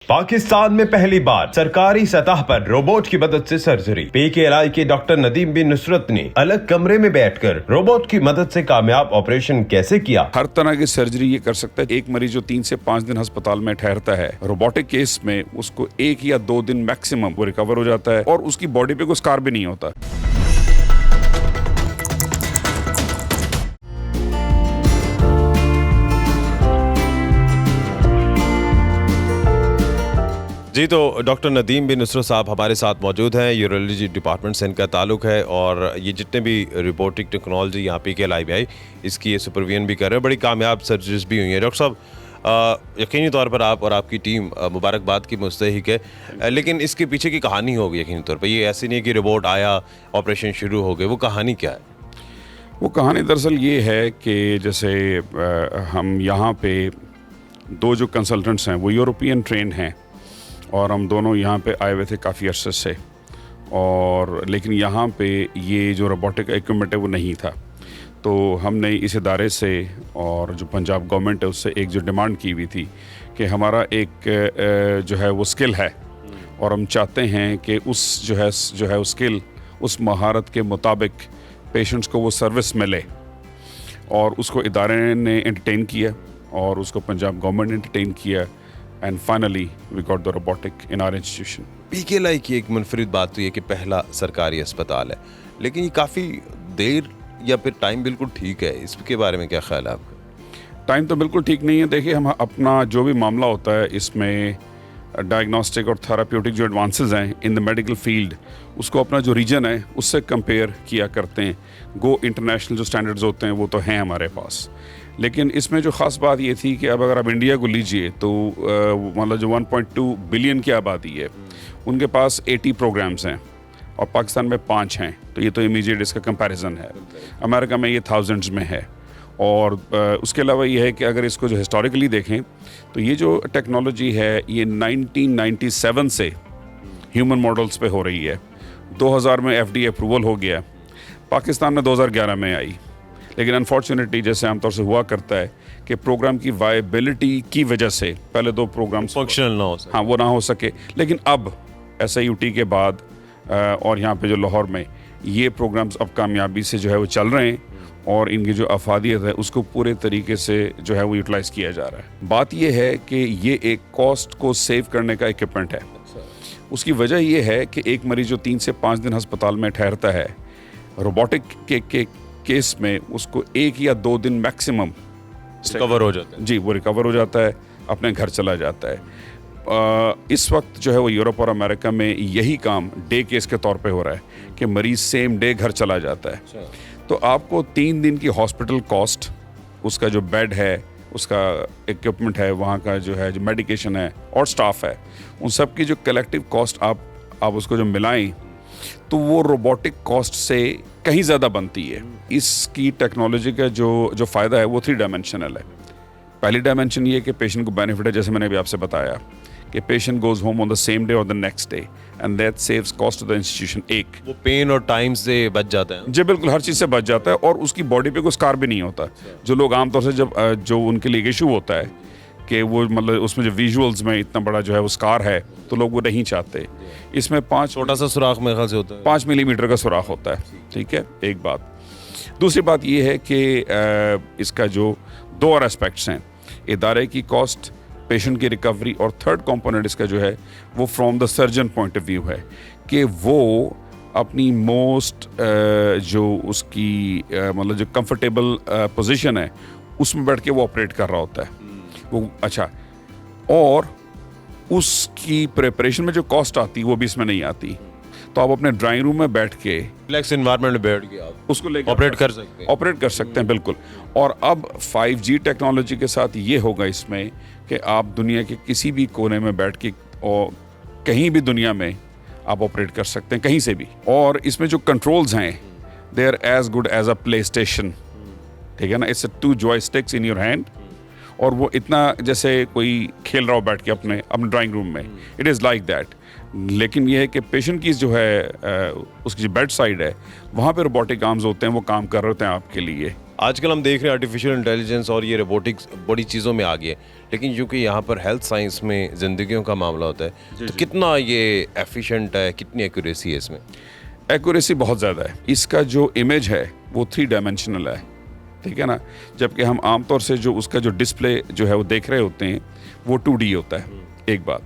पाकिस्तान में पहली बार सरकारी सतह पर रोबोट की मदद से सर्जरी। पीकेएलआई के डॉक्टर नदीम बिन नुसरत ने अलग कमरे में बैठकर रोबोट की मदद से कामयाब ऑपरेशन कैसे किया। हर तरह की सर्जरी ये कर सकता है। एक मरीज जो 3 से 5 दिन अस्पताल में ठहरता है, रोबोटिक केस में उसको 1 या 2 दिन मैक्सिमम वो रिकवर हो जाता है और उसकी बॉडी पे कोई स्कार भी नहीं होता। जी, तो डॉक्टर नदीम बिन नुसरत साहब हमारे साथ मौजूद हैं। यूरोलॉजी डिपार्टमेंट से इनका ताल्लुक है और ये जितने भी रोबोटिक टेक्नोलॉजी यहाँ पीकेएलआई में आई, इसकी ये सुपरविजन भी कर रहे हैं। बड़ी कामयाब सर्जरीज भी हुई हैं। डॉक्टर साहब, यकीनी तौर पर आप और आपकी टीम मुबारकबाद की मुस्तहिक है, लेकिन इसके पीछे की कहानी होगी यकीनी तौर पर। ये ऐसी नहीं कि रोबोट आया, ऑपरेशन शुरू हो गए, वो कहानी क्या है? वो कहानी दरअसल ये है कि जैसे हम यहाँ पे 2 जो कंसल्टेंट्स हैं वो यूरोपियन ट्रेन हैं और हम दोनों यहाँ पे आए हुए थे काफ़ी अरसे से, और लेकिन यहाँ पे ये जो रोबोटिक इक्विपमेंट है वो नहीं था। तो हमने इस इदारे से और जो पंजाब गवर्नमेंट है उससे एक जो डिमांड की हुई थी कि हमारा एक जो है वो स्किल है और हम चाहते हैं कि उस जो है उस स्किल, उस महारत के मुताबिक पेशेंट्स को वो सर्विस मिले, और उसको इदारे ने एंटरटेन किया और उसको पंजाब गवर्नमेंट ने एंटरटेन किया, and finally we got the robotic in our institution. PKLI की एक मुनफरिद बात तो ये कि पहला सरकारी अस्पताल है, लेकिन ये काफ़ी देर या फिर टाइम बिल्कुल ठीक है, इसके बारे में क्या ख्याल है आपका? टाइम तो बिल्कुल ठीक नहीं है। देखिए, हम अपना जो भी मामला होता है इसमें डायग्नोस्टिक और थेराप्यूटिक जो एडवांसेस हैं इन द मेडिकल फील्ड, उसको अपना जो रीजन है उससे कंपेयर किया करते हैं। गो इंटरनेशनल जो स्टैंडर्ड्स होते हैं वो तो हैं हमारे पास, लेकिन इसमें जो ख़ास बात ये थी कि अब अगर आप इंडिया को लीजिए तो मतलब जो 1.2 बिलियन की आबादी है उनके पास 80 प्रोग्राम्स हैं और पाकिस्तान में 5 हैं, तो ये तो इमीडिएट इसका कंपैरिजन है। अमेरिका में ये थाउजेंड्स में है। और उसके अलावा ये है कि अगर इसको जो हिस्टोरिकली देखें तो ये जो टेक्नोलॉजी है ये 1997 से ह्यूमन मॉडल्स पे हो रही है। 2000 में FDA अप्रूवल हो गया, पाकिस्तान में 2011 में आई, लेकिन अनफॉर्चुनेटली जैसे आमतौर से हुआ करता है कि प्रोग्राम की वायबिलिटी की वजह से पहले 2 प्रोग्राम्स फंक्शनल ना हो सके। हाँ, वो ना हो सके, लेकिन अब SIUT के बाद और यहाँ पे जो लाहौर में ये प्रोग्राम्स अब कामयाबी से जो है वो चल रहे हैं और इनकी जो अफादियत है उसको पूरे तरीके से जो है वो यूटिलाइज़ किया जा रहा है। बात ये है कि ये एक कॉस्ट को सेव करने का इक्विपमेंट है। उसकी वजह ये है कि एक मरीज जो 3 से 5 दिन अस्पताल में ठहरता है, रोबोटिक के केस में उसको 1 या 2 दिन मैक्सिमम रिकवर हो जाता है। जी, वो रिकवर हो जाता है, अपने घर चला जाता है। इस वक्त जो है वो यूरोप और अमेरिका में यही काम डे केस के तौर पे हो रहा है कि मरीज सेम डे घर चला जाता है। तो आपको 3 दिन की हॉस्पिटल कॉस्ट, उसका जो बेड है, उसका इक्विपमेंट है, वहाँ का जो है जो मेडिकेशन है और स्टाफ है, उन सब की जो कलेक्टिव कॉस्ट आप उसको जो मिलाएं तो वो रोबोटिक कॉस्ट से कहीं ज़्यादा बनती है। इसकी टेक्नोलॉजी का जो फ़ायदा है वो 3 डायमेंशनल है। पहली डायमेंशन ये है कि पेशेंट को बेनिफिट है, जैसे मैंने अभी आपसे बताया कि patient goes home on the same day और the next day and that saves cost to the institution. एक वो पेन और टाइम से बच जाता है। जी बिल्कुल, हर चीज़ से बच जाता है और उसकी बॉडी पे कोई स्कार भी नहीं होता। जो लोग आमतौर से जब जो उनके लिए इशू होता है कि वो मतलब उसमें जो विजुअल्स में इतना बड़ा जो है वो स्कार है तो लोग वो नहीं चाहते। इसमें 5 छोटा सा सुराख मेरे ख्याल से होता है, 5 मिलीमीटर का सुराख होता है। ठीक है, एक बात। दूसरी बात ये है कि इसका जो 2 और एस्पेक्ट्स हैं, इदारे की कॉस्ट, पेशेंट की रिकवरी, और थर्ड कंपोनेंट इसका जो है वो from the surgeon point of view है कि वो अपनी मोस्ट जो उसकी मतलब जो कंफर्टेबल पोजीशन है उसमें बैठ के वो ऑपरेट कर रहा होता है वो। अच्छा, और उसकी प्रिपरेशन में जो कॉस्ट आती है वो भी इसमें नहीं आती। तो आप अपने ड्राइंग रूम में बैठ के रिलैक्स एनवायरनमेंट में बैठ के आप उसको लेकर ऑपरेट कर सकते हैं। बिल्कुल। और अब 5G टेक्नोलॉजी के साथ ये होगा इसमें कि आप दुनिया के किसी भी कोने में बैठ के और कहीं भी दुनिया में आप ऑपरेट कर सकते हैं, कहीं से भी। और इसमें जो कंट्रोल्स हैं they are as good as a PlayStation. ठीक है ना, it's 2 joysticks in your hand, और वो इतना जैसे कोई खेल रहा हो बैठ के अपने ड्राइंग रूम में, इट इज़ लाइक दैट। लेकिन ये है कि पेशेंट की जो है उसकी जो बेड साइड है वहाँ पे रोबोटिक आर्म्स होते हैं, वो काम कर रहे होते हैं आपके लिए। आजकल हम देख रहे हैं आर्टिफिशियल इंटेलिजेंस और ये रोबोटिक्स बड़ी चीज़ों में आ गई है, लेकिन क्योंकि यहाँ पर हेल्थ साइंस में ज़िंदगियों का मामला होता है तो कितना ये एफिशिएंट है, कितनी एक्यूरेसी है इसमें? एक्यूरेसी बहुत ज़्यादा है। इसका जो इमेज है वो 3 डायमेंशनल है, ठीक है ना, जबकि हम आमतौर से जो उसका जो डिस्प्ले जो है वो देख रहे होते हैं वो 2D होता है, एक बात।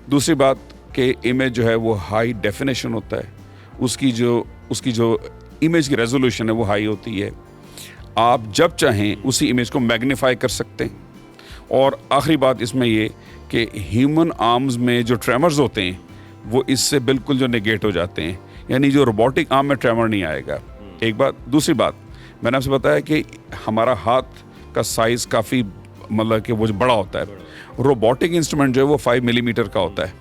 दूसरी बात कि इमेज जो है वो हाई डेफिनेशन होता है, उसकी जो इमेज की रेजोल्यूशन है वो हाई होती है। आप जब चाहें उसी इमेज को मैग्नीफाई कर सकते हैं। और आखिरी बात इसमें ये कि ह्यूमन आर्म्स में जो ट्रेमर्स होते हैं वो इससे बिल्कुल जो नेगेट हो जाते हैं, यानी जो रोबोटिक आर्म में ट्रेमर नहीं आएगा, एक बात। दूसरी बात, मैंने आपसे बताया कि हमारा हाथ का साइज़ काफ़ी मतलब कि वो बड़ा होता है। रोबोटिक इंस्ट्रूमेंट जो है वो 5 मिलीमीटर का होता है।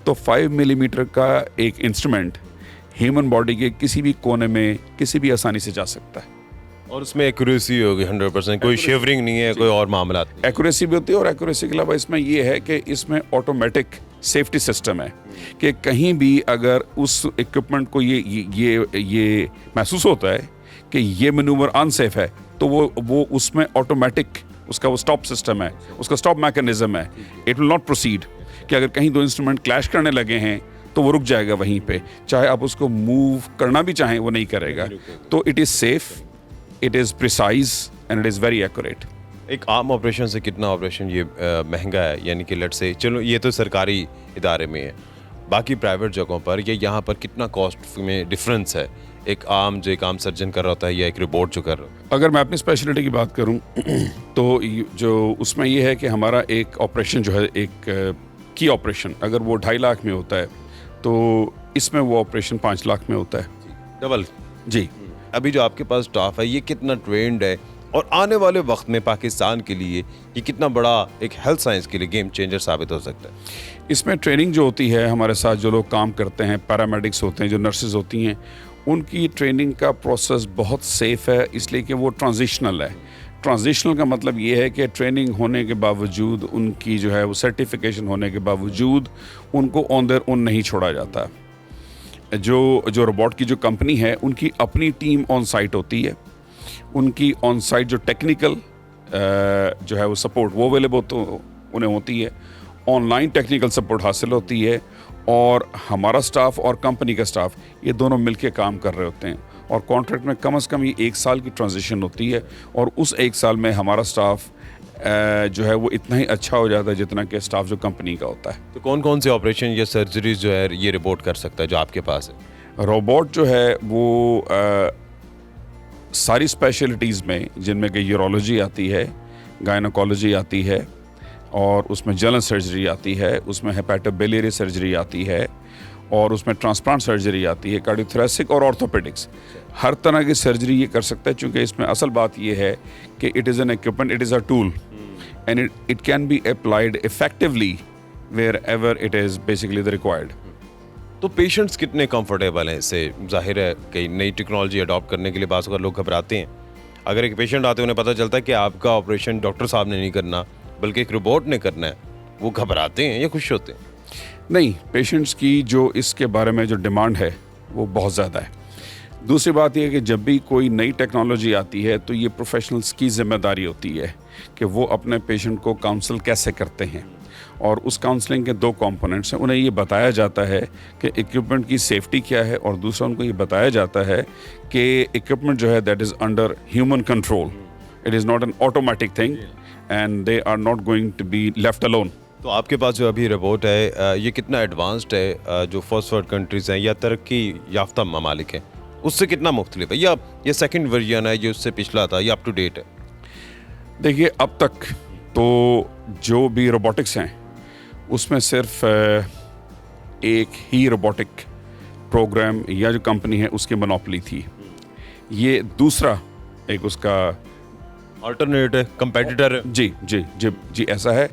तो 5 मिलीमीटर का एक इंस्ट्रूमेंट ह्यूमन बॉडी के किसी भी कोने में किसी भी आसानी से जा सकता है। और उसमें एक्यूरेसी होगी 100%, कोई शेवरिंग नहीं है, कोई और मामला नहीं। एक्यूरेसी भी होती है, और एक्यूरेसी के अलावा इसमें ये है कि इसमें ऑटोमेटिक सेफ्टी सिस्टम है कि कहीं भी अगर उस इक्विपमेंट को ये महसूस होता है कि ये मैनूवर अनसेफ है तो वो उसमें ऑटोमेटिक उसका वो स्टॉप सिस्टम है, उसका स्टॉप मैकेनिज्म है। इट विल नॉट प्रोसीड कि अगर कहीं दो इंस्ट्रूमेंट क्लैश करने लगे हैं तो वो रुक जाएगा वहीं पे, चाहे आप उसको मूव करना भी चाहें वो नहीं करेगा। तो it is safe, it is precise and it is very accurate. एक आम ऑपरेशन से कितना ऑपरेशन ये महंगा है? यानी कि लेट से चलो ये तो सरकारी इदारे में है, बाकी प्राइवेट जगहों पर या यहाँ पर कितना कॉस्ट में डिफरेंस है एक आम सर्जन कर रहा होता है या एक रिपोर्ट जो कर रहा होता है? अगर मैं अपनी स्पेशलिटी की बात करूं तो जो उसमें ये है कि हमारा एक ऑपरेशन जो है, एक की ऑपरेशन अगर वो 2.5 लाख में होता है तो इसमें वो ऑपरेशन 5 लाख में होता है, डबल। जी। अभी जो आपके पास स्टाफ है ये कितना ट्रेंड है और आने वाले वक्त में पाकिस्तान के लिए ये कितना बड़ा एक हेल्थ साइंस के लिए गेम चेंजर साबित हो सकता है? इसमें ट्रेनिंग जो होती है, हमारे साथ जो लोग काम करते हैं, पैरामेडिक्स होते हैं, जो नर्सेज होती हैं, उनकी ट्रेनिंग का प्रोसेस बहुत सेफ़ है, इसलिए कि वो ट्रांजिशनल है। ट्रांजिशनल का मतलब ये है कि ट्रेनिंग होने के बावजूद, उनकी जो है वो सर्टिफिकेशन होने के बावजूद उनको ऑन देयर ओन नहीं छोड़ा जाता। जो रोबोट की जो कंपनी है उनकी अपनी टीम ऑन साइट होती है, उनकी ऑन साइट जो टेक्निकल जो है वो सपोर्ट वो अवेलेबल तो उन्हें होती है, ऑनलाइन टेक्निकल सपोर्ट हासिल होती है, और हमारा स्टाफ और कंपनी का स्टाफ ये दोनों मिलके काम कर रहे होते हैं। और कॉन्ट्रैक्ट में कम से कम ये 1 साल की ट्रांजिशन होती है, और उस 1 साल में हमारा स्टाफ जो है वो इतना ही अच्छा हो जाता है जितना कि स्टाफ जो कंपनी का होता है। तो कौन कौन से ऑपरेशन या सर्जरीज जो है ये रिपोर्ट कर सकता है जो आपके पास है? रोबोट जो है वो सारी स्पेशलिटीज़ में, जिनमें कि यूरोलॉजी आती है, गायनोकोलॉजी आती है, और उसमें जनरल सर्जरी आती है, उसमें हेपेटोबिलियरी सर्जरी आती है, और उसमें ट्रांसप्लांट सर्जरी आती है, कार्डियोथोरेसिक और ऑर्थोपेडिक्स, हर तरह की सर्जरी ये कर सकता है। चूँकि इसमें असल बात ये है कि it is an equipment, it is a tool, and it can be applied effectively wherever it is basically the required. तो पेशेंट्स कितने कंफर्टेबल हैं इससे? जाहिर है कि नई टेक्नोलॉजी अडॉप्ट करने के लिए बाज़ अगर लोग घबराते हैं, अगर एक पेशेंट आते हैं उन्हें पता चलता है कि आपका ऑपरेशन डॉक्टर साहब ने नहीं करना बल्कि एक रोबोट ने करना है, वो घबराते हैं या खुश होते हैं? नहीं, पेशेंट्स की जो इसके बारे में जो डिमांड है वो बहुत ज़्यादा है। दूसरी बात यह है कि जब भी कोई नई टेक्नोलॉजी आती है तो ये प्रोफेशनल्स की जिम्मेदारी होती है कि वो अपने पेशेंट को काउंसल कैसे करते हैं, और उस काउंसलिंग के 2 कंपोनेंट्स हैं। उन्हें ये बताया जाता है कि इक्विपमेंट की सेफ्टी क्या है, और दूसरा उनको ये बताया जाता है कि इक्विपमेंट जो है that is under human control, it is not an automatic thing, and they are not going to be left alone. तो आपके पास जो अभी रोबोट है ये कितना एडवांस्ड है, जो फर्स्ट वर्ल्ड कंट्रीज़ हैं या तरक्की याफ्ता ममालिक हैं उससे कितना मुख्तलिफ है, या ये सेकंड वर्जन है, ये उससे पिछला था, ये अप टू डेट है? देखिए, अब तक तो जो भी रोबोटिक्स हैं उसमें सिर्फ एक ही रोबोटिक प्रोग्राम या जो कंपनी है उसकी मोनोपोली थी। ये दूसरा एक उसका अल्टरनेट है, कंपेटिटर है। जी जी जी जी, ऐसा है।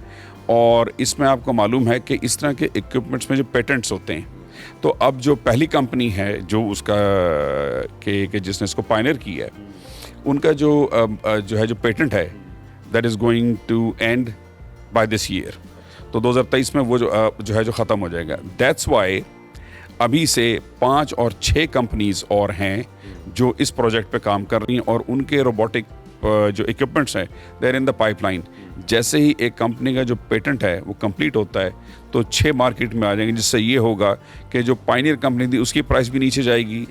और इसमें आपको मालूम है कि इस तरह के इक्विपमेंट्स में जो पेटेंट्स होते हैं, तो अब जो पहली कंपनी है जो उसका कि जिसने इसको पायनियर किया है, उनका जो है जो पेटेंट है that is going to end by this year. तो 2023 में वो जो है जो ख़त्म हो जाएगा। दैट्स वाई अभी से 5 और 6 कंपनीज और हैं जो इस प्रोजेक्ट पे काम कर रही हैं, और उनके रोबोटिक जो इक्विपमेंट्स हैं देर इन द पाइपलाइन। जैसे ही एक कंपनी का जो पेटेंट है वो कंप्लीट होता है तो 6 मार्केट में आ जाएंगे, जिससे ये होगा कि जो पायनियर कंपनी थी उसकी प्राइस भी नीचे जाएगी।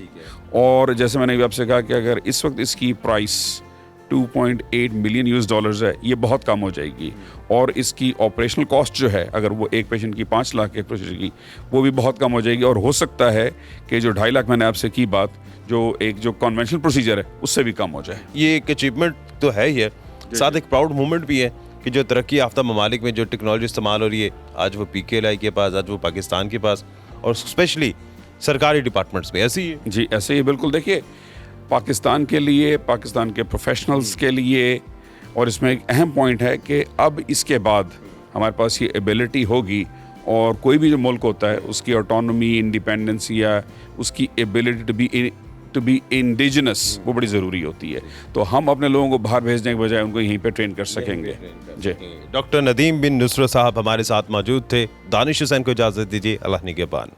और जैसे मैंने भी आपसे कहा कि अगर इस वक्त इसकी प्राइस 2.8 मिलियन यूएस डॉलर्स है, ये बहुत कम हो जाएगी। और इसकी ऑपरेशनल कॉस्ट जो है, अगर वो एक पेशेंट की 5 लाख एक पेशेंट की, वो भी बहुत कम हो जाएगी। और हो सकता है कि जो 2.5 लाख मैंने आपसे की बात, जो कन्वेंशनल प्रोसीजर है उससे भी कम हो जाए। ये एक अचीवमेंट तो है ही है, साथ एक प्राउड मोमेंट भी है कि जो तरक्की याफ्ता ममालिक में जो टेक्नोलॉजी इस्तेमाल हो रही है, आज वो PKLI के पास, आज वो पाकिस्तान के पास, और स्पेशली सरकारी डिपार्टमेंट्स में ऐसे ही है। जी ऐसे ही बिल्कुल। देखिए पाकिस्तान के लिए, पाकिस्तान के प्रोफेशनल्स के लिए, और इसमें एक अहम पॉइंट है कि अब इसके बाद हमारे पास ये एबिलिटी होगी, और कोई भी जो मुल्क होता है उसकी ऑटोनॉमी, इंडिपेंडेंस या उसकी एबिलिटी टू बी इंडिजिनस वो बड़ी ज़रूरी होती है। तो हम अपने लोगों को बाहर भेजने के बजाय उनको यहीं पे ट्रेन कर सकेंगे। जी, डॉक्टर नदीम बिन नुसरत साहब हमारे साथ मौजूद थे। दानिश हुसैन को इजाज़त दीजिए। अल्लाह निगहबान।